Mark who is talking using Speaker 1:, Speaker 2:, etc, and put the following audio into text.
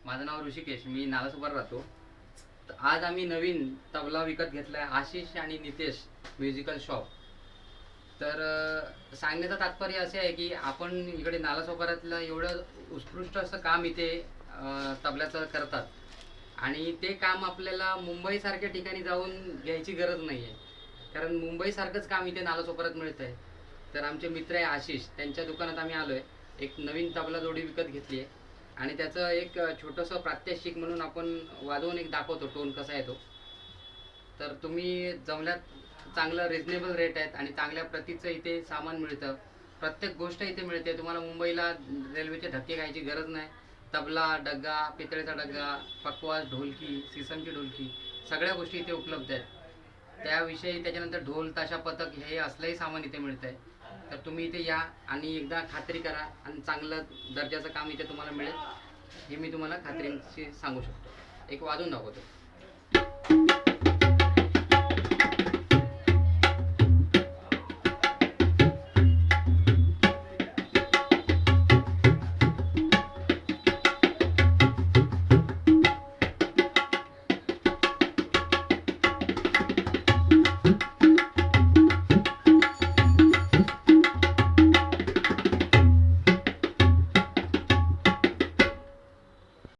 Speaker 1: माझं नाव ऋषिकेश, मी नालासोपारा राहतो. तर आज आम्ही नवीन तबला विकत घेतलाय, आशिष आणि नितेश म्युझिकल शॉप. तर सांगण्याचं तात्पर्य असे आहे की आपण इकडे नालासोपाऱ्यातलं एवढं उत्कृष्ट असं काम इथे तबल्याचं करतात आणि ते काम आपल्याला मुंबईसारख्या ठिकाणी जाऊन घ्यायची गरज नाही आहे, कारण मुंबईसारखंच काम इथे नालासोपाऱ्यात मिळतं आहे. तर आमचे मित्र आहे आशिष, त्यांच्या दुकानात आम्ही आलो आहे. एक नवीन तबला जोडी विकत घेतली आहे आणि त्याचं एक छोटंसं प्रात्यक्षिक म्हणून आपण वाजवून एक दाखवतो टोन कसा येतो. तर तुम्ही जमल्यात चांगलं रिजनेबल रेट आहेत आणि चांगल्या प्रतीचं इथे सामान मिळतं. प्रत्येक गोष्ट इथे मिळते. तुम्हाला मुंबईला रेल्वेचे धक्के खायची गरज नाही. तबला, डग्गा, पितळेचा डग्गा, पकवाज, ढोलकी, सिसमची ढोलकी, सगळ्या गोष्टी इथे उपलब्ध आहेत. त्याविषयी त्याच्यानंतर ढोल, ताशा, पथक हे असलंही सामान इथे मिळतं आहे. तर तुम्ही इथे या आणि एकदा खात्री करा आणि चांगलं दर्जाचं काम इथे तुम्हाला मिळेल, हे मी तुम्हाला खात्रीशी सांगू शकतो. एक वाजून दाखवतो.